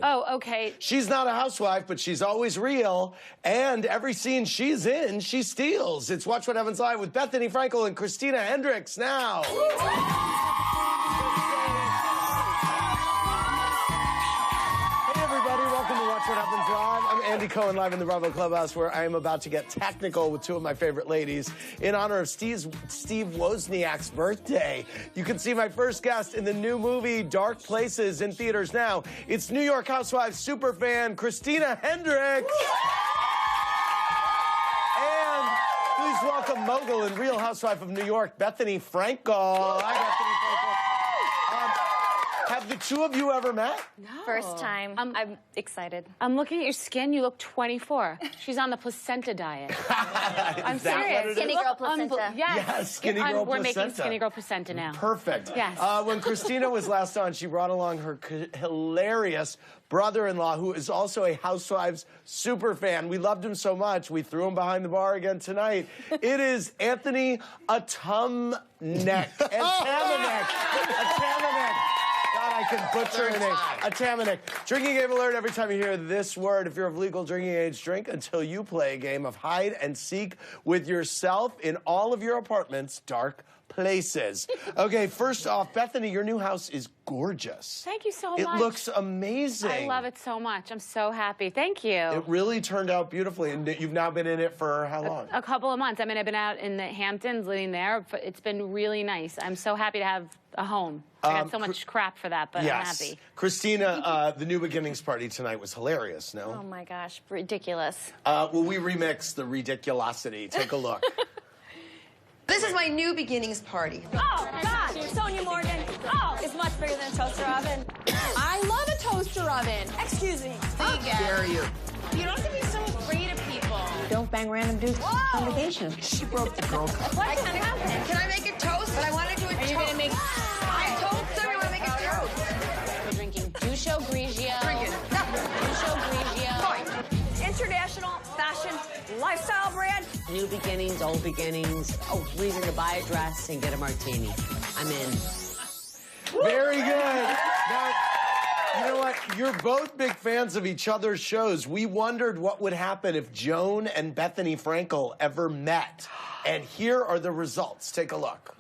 Oh, okay. She's not a housewife, but she's always real. And every scene she's in, she steals. It's Watch What Happens Live with Bethany Frankel and Christina Hendricks now. Hey, everybody. Welcome to Watch What Happens Live. I'm Andy Cohen, live in the Bravo Clubhouse, where I am about to get technical with two of my favorite ladies in honor of Steve Wozniak's birthday. You can see my first guest in the new movie, Dark Places, in theaters now. It's New York Housewives superfan Christina Hendricks. And please welcome mogul and Real Housewife of New York, Bethany Frankel. Hi, Bethany Frankel. Have the two of you ever met? No. First time. I'm excited. I'm looking at your skin. You look 24. She's on the placenta diet. I'm serious. Skinny girl placenta. Yes, skinny girl placenta. We're making skinny girl placenta now. Perfect. Yes. When Christina was last on, she brought along her hilarious brother-in-law, who is also a Housewives super fan. We loved him so much, we threw him behind the bar again tonight. It is Anthony Atamanek. God, I can butcher your name. Atamanek. Drinking game alert every time you hear this word. If you're of legal drinking age, drink until you play a game of hide and seek with yourself in all of your apartment's dark places. Okay, first off, Bethany, your new house is gorgeous. Thank you so much. It looks amazing. I love it so much. I'm so happy. Thank you. It really turned out beautifully. And you've now been in it for how long? A couple of months. I mean, I've been out in the Hamptons, living there. But it's been really nice. I'm so happy to have a home. I got so much crap for that, but I'm happy. Christina, the New Beginnings party tonight was hilarious, no? Oh, my gosh. Ridiculous. Well, we remixed the ridiculosity. Take a look. This is my New Beginnings party. Oh, God! Sonia Morgan. Oh, it's much bigger than a toaster oven. I love a toaster oven. Excuse me. Dare you. You don't have to be so afraid of people. Don't bang random dudes on vacation. She broke the girl code. What kind of happened? Can I make a toast? But I want to do a toast. Are you going to make... I told them I want to make a toast. We're drinking Ducho Grigio. Drink it. Ducho Grigio. International fashion lifestyle brand. New beginnings, old beginnings. Oh, reason to buy a dress and get a martini. I'm in. Very good. Now, you know what? You're both big fans of each other's shows. We wondered what would happen if Joan and Bethany Frankel ever met. And here are the results. Take a look.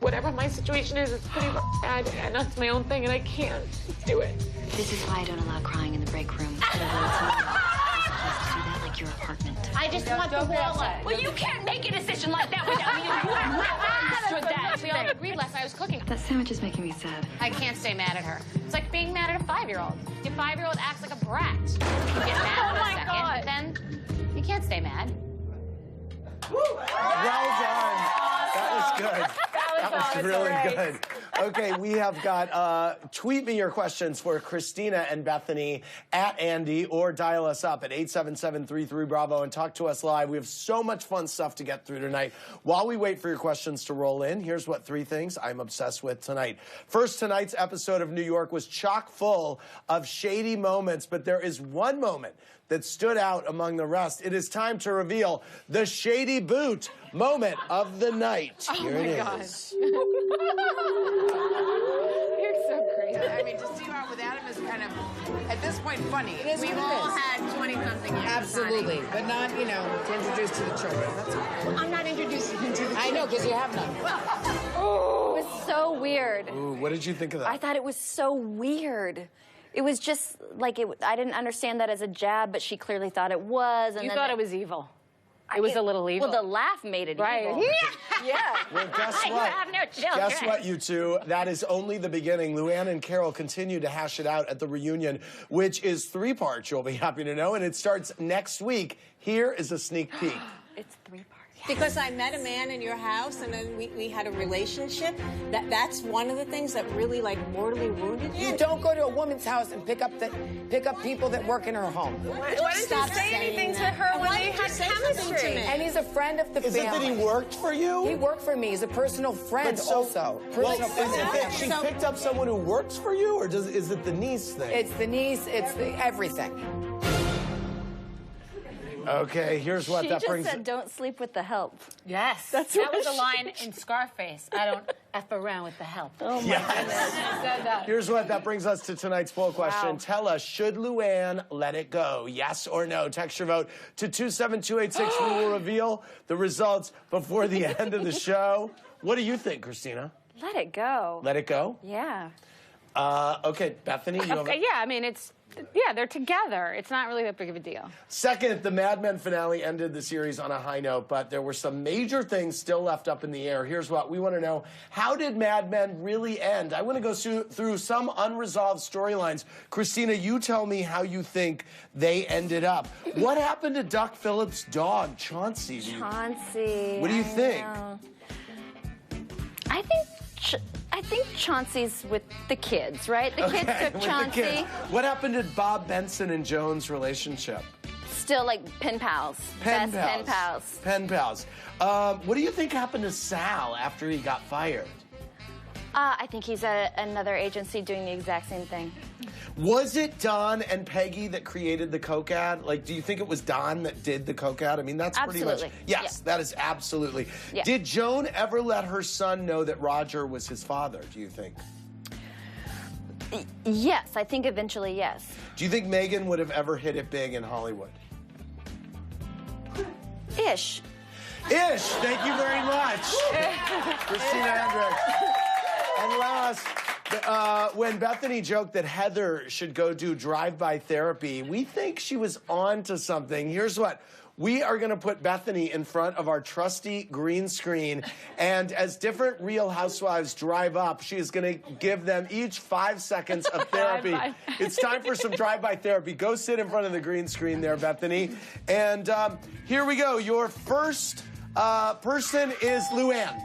Whatever my situation is, it's pretty bad, and that's my own thing, and I can't do it. This is why I don't allow crying in the break room. Like your apartment. I just want the wall up. Well, you can't make a decision like that without me. You understood that. We all agreed last night. I was cooking. That sandwich is making me sad. I can't stay mad at her. It's like being mad at a 5-year-old. Your 5-year-old acts like a brat. You get mad for a second, but then you can't stay mad. Well done. That was good. That was really good. Okay, we have got, tweet me your questions for Christina and Bethany at Andy, or dial us up at 877-33-BRAVO and talk to us live. We have so much fun stuff to get through tonight. While we wait for your questions to roll in, here's what 3 things I'm obsessed with tonight. First, tonight's episode of New York was chock full of shady moments, but there is one moment that stood out among the rest. It is time to reveal the shady boot moment of the night. Here it is. You're so crazy. I mean, to see her with Adam is kind of, at this point, funny. We've all had 20-something years. Absolutely, but not, you know, to introduce to the children. That's all. I'm not introducing you to the I know, because you have none. It was so weird. Ooh, what did you think of that? I thought it was so weird. It was just like, I didn't understand that as a jab, but she clearly thought it was. And You then thought it was evil. It was a little evil. Well, the laugh made it Right. evil. Yeah. Well, guess You what? have no children. Guess what, you two? That is only the beginning. Luann and Carol continue to hash it out at the reunion, which is 3 parts, you'll be happy to know, and it starts next week. Here is a sneak peek. It's 3 parts. Because I met a man in your house, and then we had a relationship. That's one of the things that really, like, mortally wounded you. You don't go to a woman's house and pick up people that work in her home. Why didn't you say anything to her when they had chemistry? And he's a friend of the Is it that he family. worked for you? He worked for me. He's a personal friend also. Well, Personal is friend it of that mine. she picked up someone who works for you, or is it the niece thing? It's the niece, it's the everything. Okay, here's what She that just brings. said, don't sleep with the help. Yes. That was a line in Scarface. I don't F around with the help. Oh my Yes. goodness. Here's what that brings us to tonight's poll question. Wow. Tell us, should Luann let it go? Yes or no? Text your vote to 27286. We will reveal the results before the end of the show. What do you think, Christina? Let it go. Let it go? Yeah. Okay, Bethany, you have Okay, yeah, I mean, they're together. It's not really that big of a deal. Second, the Mad Men finale ended the series on a high note, but there were some major things still left up in the air. Here's what we want to know. How did Mad Men really end? I want to go through some unresolved storylines. Christina, you tell me how you think they ended up. What happened to Duck Phillips' dog, Chauncey? Chauncey. What do you think? Know. I think Chauncey's with the kids, right? The kids took with Chauncey. the kids. What happened to Bob Benson and Joan's relationship? Still like pen pals. Pen Best pals. pen pals. Pen pals. What do you think happened to Sal after he got fired? I think he's at another agency doing the exact same thing. Was it Don and Peggy that created the Coke ad? Like, do you think it was Don that did the Coke ad? I mean, that's pretty much... Absolutely. Yes, that is absolutely. Yeah. Did Joan ever let her son know that Roger was his father, do you think? Yes, I think eventually yes. Do you think Megan would have ever hit it big in Hollywood? Ish. Ish, thank you very much. Christina Hendricks. And last, when Bethany joked that Heather should go do drive-by therapy, we think she was on to something. Here's what. We are going to put Bethany in front of our trusty green screen, and as different Real Housewives drive up, she is going to give them each 5 seconds of therapy. It's time for some drive-by therapy. Go sit in front of the green screen there, Bethany. And here we go. Your first person is Luann.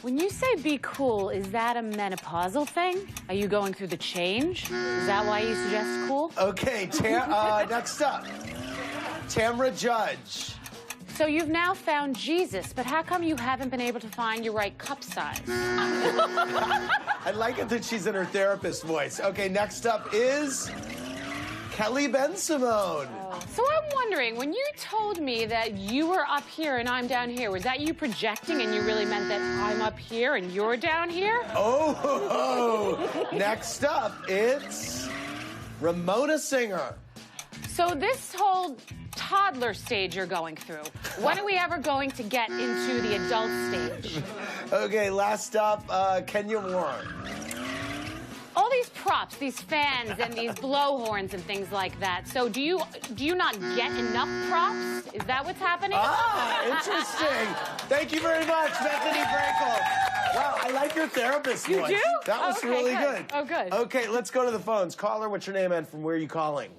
When you say be cool, is that a menopausal thing? Are you going through the change? Is that why you suggest cool? Okay, next up, Tamra Judge. So you've now found Jesus, but how come you haven't been able to find your right cup size? I like it that she's in her therapist voice. Okay, next up is Kelly Ben-Simone. So I'm wondering, when you told me that you were up here and I'm down here, was that you projecting and you really meant that I'm up here and you're down here? Oh, next up, it's Ramona Singer. So this whole toddler stage you're going through, when are we ever going to get into the adult stage? Okay, last up, Kenya Warren. All these props, these fans and these blowhorns and things like that. So do you not get enough props? Is that what's happening? Ah, interesting. Thank you very much, Bethany Frankel. Wow, I like your therapist voice. You do? That was Okay, really good. good. Oh, good. Okay, let's go to the phones. Caller, what's your name and from where are you calling?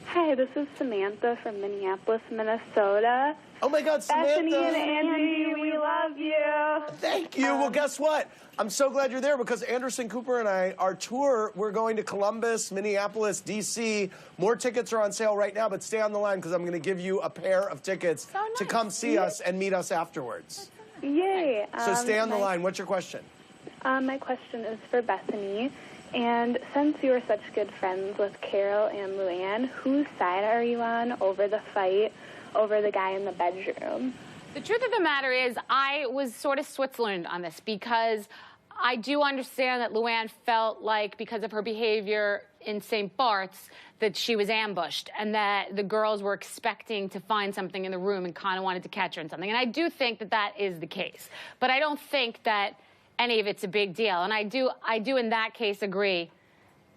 Hi, this is Samantha from Minneapolis, Minnesota. Oh my God, Samantha. Bethany and Andy, we love you. Thank you. Well, guess what? I'm so glad you're there because Anderson Cooper and I, our tour, we're going to Columbus, Minneapolis, D.C. More tickets are on sale right now, but stay on the line because I'm going to give you a pair of tickets to come see us and meet us afterwards. Yay. So stay on the line. What's your question? My question is for Bethany. And since you were such good friends with Carol and Luann, whose side are you on over the fight over the guy in the bedroom? The truth of the matter is I was sort of Switzerland on this because I do understand that Luann felt like because of her behavior in St. Bart's that she was ambushed and that the girls were expecting to find something in the room and kind of wanted to catch her in something. And I do think that that is the case. But I don't think that any of it's a big deal. And I do in that case agree.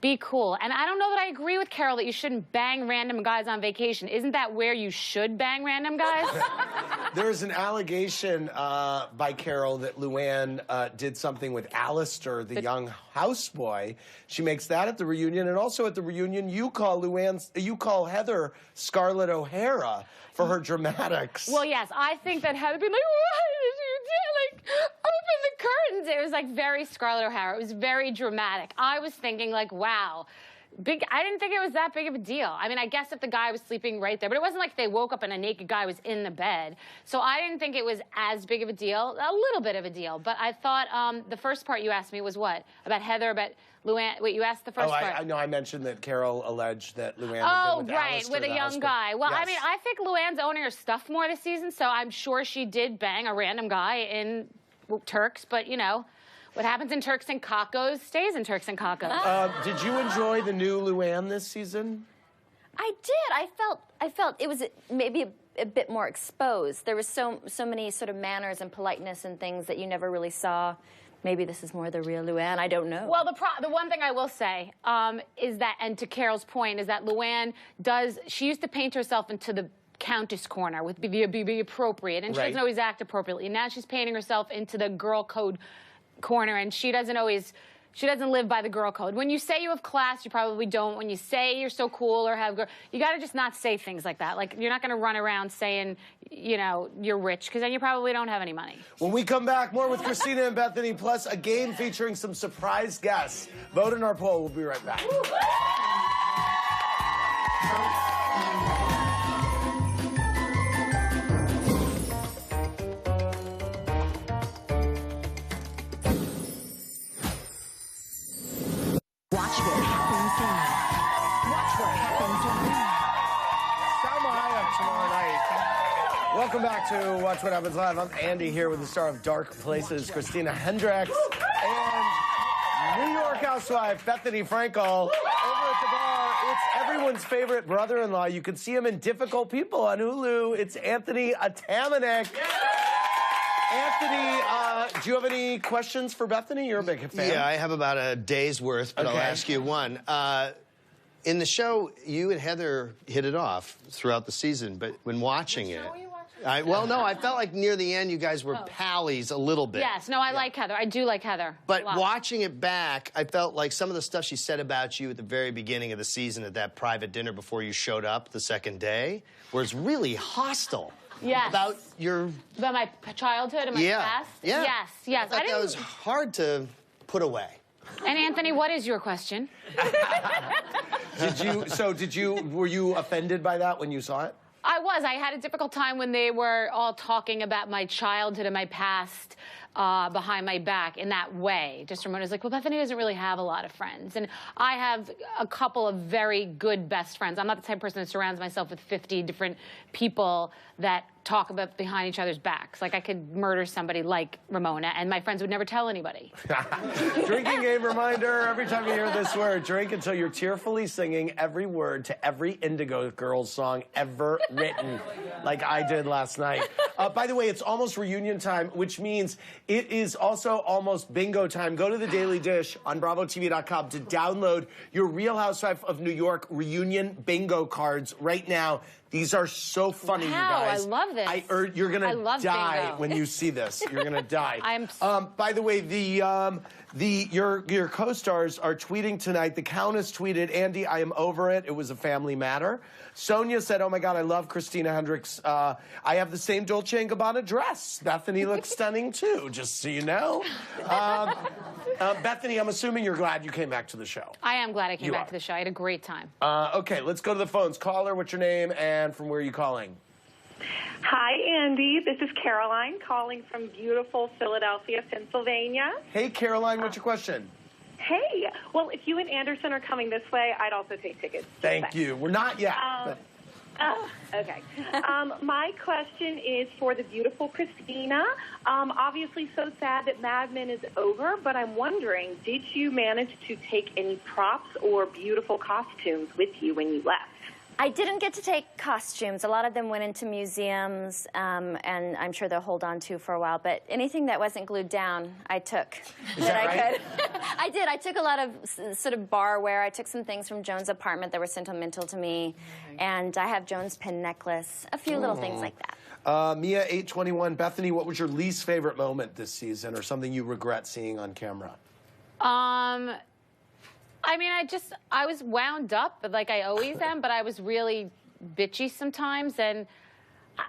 Be cool. And I don't know that I agree with Carol that you shouldn't bang random guys on vacation. Isn't that where you should bang random guys? There's an allegation by Carol that Luann did something with Alistair, the young houseboy. She makes that at the reunion, and also at the reunion, you call Heather Scarlett O'Hara for her dramatics. Well, yes, I think that Heather been like, why did you do, like, open the curtains? It was like very Scarlett O'Hara. It was very dramatic. I was thinking like, wow. I didn't think it was that big of a deal. I mean, I guess if the guy was sleeping right there, but it wasn't like they woke up and a naked guy was in the bed. So I didn't think it was as big of a deal, a little bit of a deal. But I thought the first part you asked me was what? About Heather, about Luann? Wait, you asked the first part? I know I mentioned that Carol alleged that Luann had been with right, Alistair, with a young guy. Well, yes. I mean, I think Luann's owning her stuff more this season, so I'm sure she did bang a random guy in Turks, but, you know, What happens in Turks and Caicos stays in Turks and Caicos. Did you enjoy the new Luann this season? I did. I felt it was maybe a bit more exposed. There was so many sort of manners and politeness and things that you never really saw. Maybe this is more the real Luann. I don't know. Well, the one thing I will say is that, and to Carol's point, is that Luann she used to paint herself into the countess corner with be appropriate, and she doesn't always act appropriately. Now she's painting herself into the girl code corner, and she doesn't live by the girl code. When you say you have class, you probably don't. When you say you're so cool or have you got to just not say things like that. Like, you're not going to run around saying, you know, you're rich, because then you probably don't have any money. When we come back, more with Christina and Bethany, plus a game featuring some surprise guests. Vote in our poll. We'll be right back. Watch what happens live. Watch what happens live. Tomorrow night. Welcome back to Watch What Happens Live. I'm Andy here with the star of Dark Places, Christina Hendricks, and New York housewife Bethany Frankel. Over at the bar, it's everyone's favorite brother-in-law. You can see him in Difficult People on Hulu. It's Anthony Atamanuik. Anthony, do you have any questions for Bethany? You're a big fan. Yeah, I have about a day's worth, but I'll ask you one. In the show, you and Heather hit it off throughout the season, but when watching it... Well, no, I felt like near the end you guys were pallies a little bit. Yes, no, I like Heather. I do like Heather. But watching it back, I felt like some of the stuff she said about you at the very beginning of the season at that private dinner before you showed up the second day was really hostile. Yes. About my childhood and my past? Yeah. Yes, yes. I thought that was hard to put away. And Anthony, what is your question? Were you offended by that when you saw it? I was. I had a difficult time when they were all talking about my childhood and my past behind my back in that way. Just Ramona was like, well, Bethany doesn't really have a lot of friends. And I have a couple of very good best friends. I'm not the type of person that surrounds myself with 50 different people that talk about behind each other's backs. Like, I could murder somebody like Ramona, and my friends would never tell anybody. Drinking game reminder, every time you hear this word, drink until you're tearfully singing every word to every Indigo Girls song ever written, like I did last night. By the way, it's almost reunion time, which means it is also almost bingo time. Go to the Daily Dish on BravoTV.com to download your Real Housewife of New York reunion bingo cards right now. These are so funny, you guys. I love this. You're gonna die bingo. when you see this. You're gonna die. By the way, your co-stars are tweeting tonight. The Countess tweeted, "Andy, I am over it. It was a family matter." Sonia said, "Oh my God, I love Christina Hendricks. I have the same Dolce & Gabbana dress. Bethany looks stunning too, just so you know." Bethany, I'm assuming you're glad you came back to the show. I am glad I came back to the show. I had a great time. Okay, let's go to the phones. Caller, what's your name and from where are you calling? Hi, Andy. This is Caroline calling from beautiful Philadelphia, Pennsylvania. Hey, Caroline, what's your question? Hey. Well, if you and Anderson are coming this way, I'd also take tickets. Thank you. We're not yet. Okay. My question is for the beautiful Christina. Obviously so sad that Mad Men is over, but I'm wondering, did you manage to take any props or beautiful costumes with you when you left? I didn't get to take costumes. A lot of them went into museums, and I'm sure they'll hold on to for a while. But anything that wasn't glued down, I took. Is that right? I did. I took a lot of sort of barware. I took some things from Joan's apartment that were sentimental to me. And I have Joan's pin necklace, a few little things like that. Mia 821, Bethany, what was your least favorite moment this season or something you regret seeing on camera? I mean, I was wound up like I always am, but I was really bitchy sometimes, and I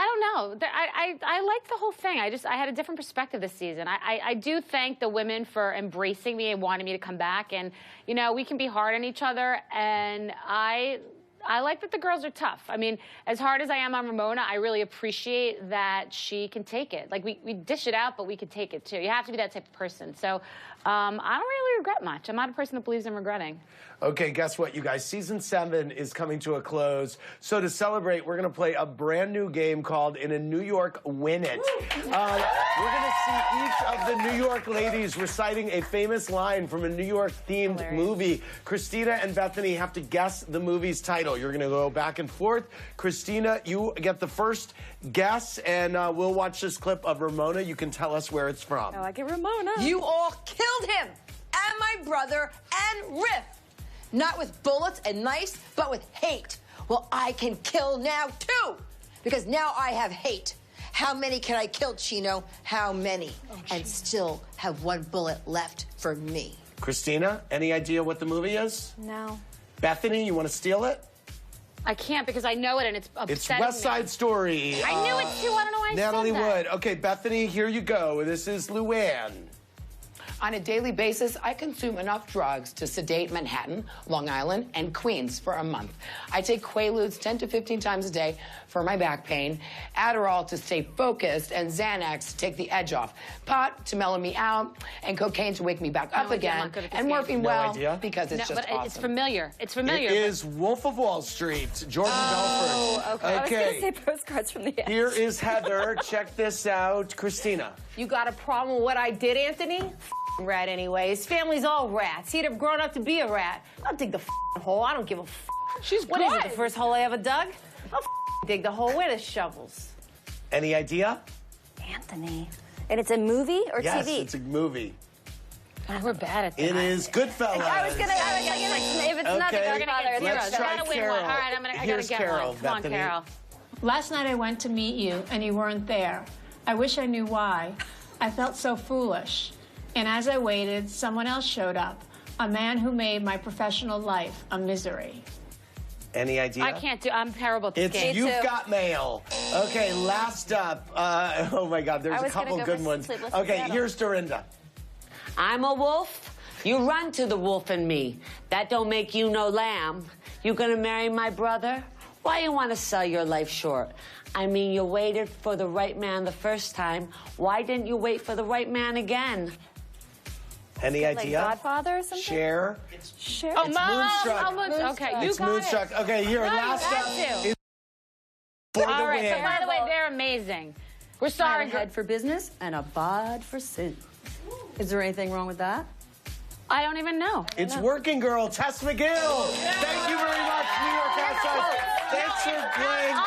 don't know. I liked the whole thing. I had a different perspective this season. I do thank the women for embracing me and wanting me to come back, and, you know, we can be hard on each other, and I I like that the girls are tough. I mean, as hard as I am on Ramona, I really appreciate that she can take it. Like, we dish it out, but we can take it, too. You have to be that type of person. So I don't really regret much. I'm not a person that believes in regretting. Okay, guess what, you guys? Season 7 is coming to a close. So to celebrate, we're going to play a brand new game called In a New York Win It. We're going to see each of the New York ladies reciting a famous line from a New York-themed movie. Christina and Bethany have to guess the movie's title. You're going to go back and forth. Christina, you get the first guess, and we'll watch this clip of Ramona. You can tell us where it's from. Oh, I get Ramona. You all killed him and my brother and Riff. Not with bullets and knives, but with hate. Well, I can kill now, too, because now I have hate. How many can I kill, Chino? How many? And still have one bullet left for me. Christina, any idea what the movie is? No. Bethany, you want to steal it? I can't because I know it and it's upsetting It's West Side Story. I knew it too. I don't know why I Natalie said that. Wood. Okay, Bethany, here you go. This is Luann. On a daily basis, I consume enough drugs to sedate Manhattan, Long Island, and Queens for a month. I take Quaaludes 10 to 15 times a day for my back pain, Adderall to stay focused, and Xanax to take the edge off, pot to mellow me out, and cocaine to wake me back up again, and morphine, because it's just awesome. It's familiar. It's familiar. It is Wolf of Wall Street, Jordan Belfort. Okay. I was going to say postcards from the edge. Here is Heather. Check this out. Christina. You got a problem with what I did, Anthony? Rat anyway. His family's all rats. He'd have grown up to be a rat. I'll dig the hole. I don't give a She's What is it, the first hole I ever dug? I'll dig the hole with shovels. Any idea? Anthony. And it's a movie or yes, TV? Yes, it's a movie. Oh, we're bad at that. It is Goodfellas. I was gonna if it's not the Godfather, it's Let's try gotta win Carol. one. All right, I gotta Here's get Carol, one. Come on, Bethany. Carol. Last night I went to meet you, and you weren't there. I wish I knew why. I felt so foolish. And as I waited, someone else showed up, a man who made my professional life a misery. Any idea? I can't do. I'm terrible at this game. It's You've Got Mail. Okay, last up. Oh my God, there's a couple good ones. Okay, here's Dorinda. I'm a wolf. You run to the wolf in me. That don't make you no lamb. You gonna marry my brother? Why you want to sell your life short? I mean, you waited for the right man the first time. Why didn't you wait for the right man again? Any idea? Like Godfather or something? Cher. Cher. Oh, It's Moonstruck. Okay, you it's got Moonstruck. it. Okay, here, No, last you up got to. is for All the right, win. but by the way, they're amazing. We're sorry. I had a head for business and a bod for sin. Is there anything wrong with that? I don't even know. It's Working Girl, Tess McGill. Thank you very much, New York Housewives. Thanks for playing.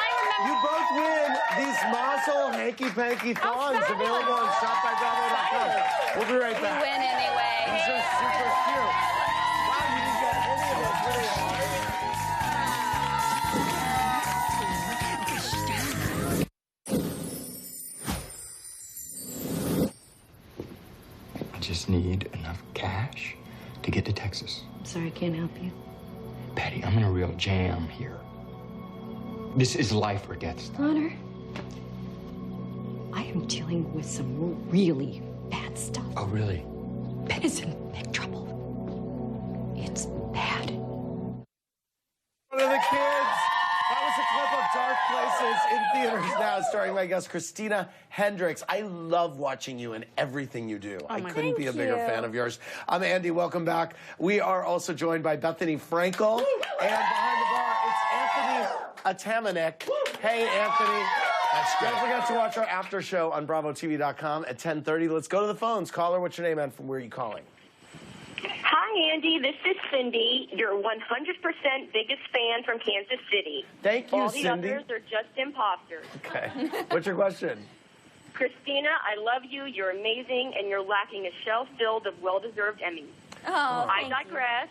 You both win these Mazel hanky-panky thongs available on shopbybravo.com. We'll be right back. You win anyway. These are super cute. Wow, you didn't get any of those. Really I just need enough cash to get to Texas. I'm sorry, I can't help you. Patty, I'm in a real jam here. This is life or death stuff. Honor, I am dealing with some really bad stuff. Oh, really? Ben is in big trouble. It's bad. One of the kids. That was a clip of Dark Places in theaters now, starring my guest, Christina Hendricks. I love watching you and everything you do. I couldn't be a bigger fan of yours. I'm Andy. Welcome back. We are also joined by Bethany Frankel. And behind the bar, it's Anthony Atamanek. Hey, Anthony. That's great. Don't forget to watch our after show on BravoTV.com at 10:30. Let's go to the phones. Caller, what's your name and from where are you calling? Hi, Andy. This is Cindy, your 100% biggest fan from Kansas City. Thank you, All the Cindy. others are just imposters. Okay. What's your question? Christina, I love you. You're amazing, and you're lacking a shelf filled of well-deserved Emmys. Oh, I digress.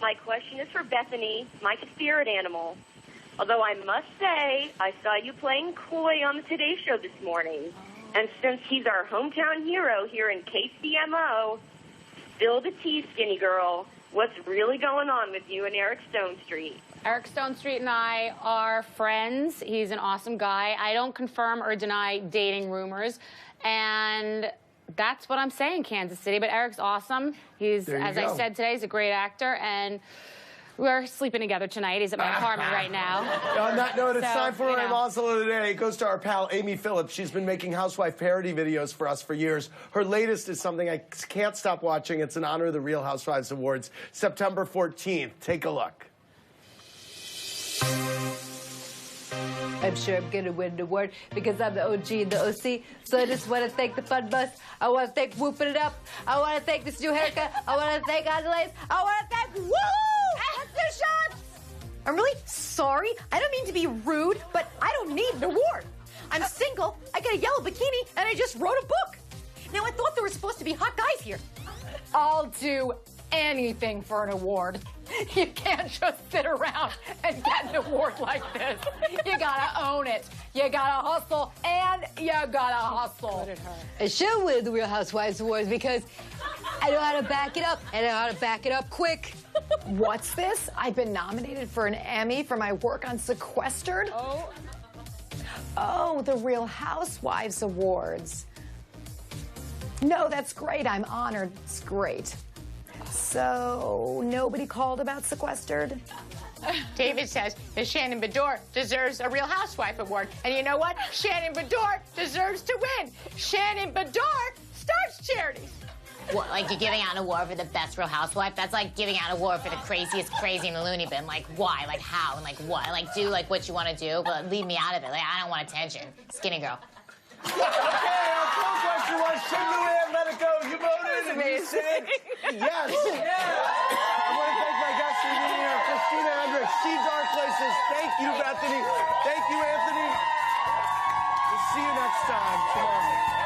My question is for Bethany, my spirit animal. Although I must say, I saw you playing coy on the Today Show this morning. And since he's our hometown hero here in KCMO, spill the tea, skinny girl. What's really going on with you and Eric Stonestreet? Eric Stonestreet and I are friends. He's an awesome guy. I don't confirm or deny dating rumors. And that's what I'm saying, Kansas City. But Eric's awesome. He's, as I said today, he's a great actor. And We're sleeping together tonight. He's at my apartment right now. On that note, it's So, time for you our know. Oslo today. It goes to our pal Amy Phillips. She's been making housewife parody videos for us for years. Her latest is something I can't stop watching. It's in honor of the Real Housewives Awards, September 14th. Take a look. I'm sure I'm gonna win an award because I'm the OG and the OC. So I just want to thank the Fun Bus. I want to thank Whooping It Up. I want to thank this new haircut. I want to thank Adelaide. I want to thank Woo! That's the shots. I'm really sorry. I don't mean to be rude, but I don't need an award. I'm single, I got a yellow bikini, and I just wrote a book. Now, I thought there were supposed to be hot guys here. I'll do anything for an award. You can't just sit around and get an award like this. You gotta own it. You gotta hustle, and you gotta hustle. I should win the Real Housewives Awards because I know how to back it up, and I know how to back it up quick. What's this? I've been nominated for an Emmy for my work on Sequestered. Oh, the Real Housewives Awards. No, that's great. I'm honored. It's great. So, nobody called about Sequestered? David says that Shannon Bedore deserves a Real Housewife award. And you know what? Shannon Bedore deserves to win. Shannon Bedore starts charities. What, like you're giving out an award for the best Real Housewife? That's like giving out an award for the craziest crazy in the loony bin. Like, why? Like, how? And like, what? Like, do like what you want to do, but leave me out of it. Like, I don't want attention. Skinny girl. Okay, our phone question was, should Luann let it go? You voted and you said yes. I want to thank my guests for being here. Christina Hendricks, See Dark Places. Thank you, Bethany. Thank you, Anthony. We'll see you next time tomorrow.